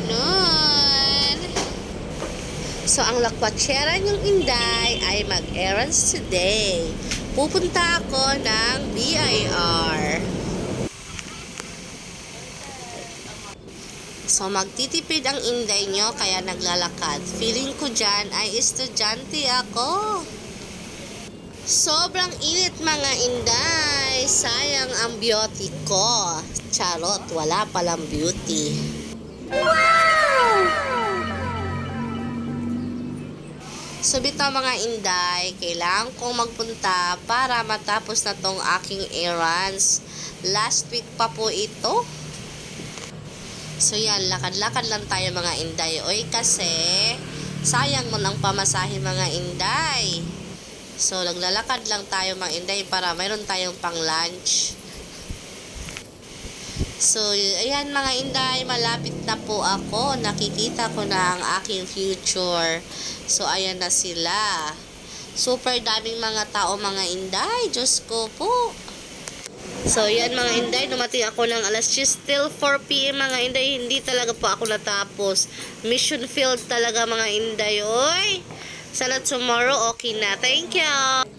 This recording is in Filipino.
afternoon. So, ang lakwatsera niyong Inday ay mag-errands today. Pupunta ako ng BIR. So, magtitipid ang Inday nyo kaya naglalakad. Feeling ko dyan ay estudyante ako. Sobrang init mga Inday. Sayang ang beauty ko. Charot, wala palang beauty. Wow! So bitaw mga Inday, kailangan kong magpunta para matapos na tong aking errands. Last week pa po ito. So yan, lakad-lakad lang tayo mga Inday. Oy kasi, sayang mo ng pamasahe mga Inday. So naglalakad lang tayo mga Inday para mayroon tayong pang lunch. So ayan mga Inday, malapit na po ako. Nakikita ko na ang aking future. So ayan na sila. Super daming mga tao mga Inday. Diyos ko po. So, yan mga Inday, dumating ako ng alas 10, still 4 p.m. mga Inday, hindi talaga po ako natapos. Mission field talaga mga Inday, oy. Sana tomorrow, okay na. Thank you.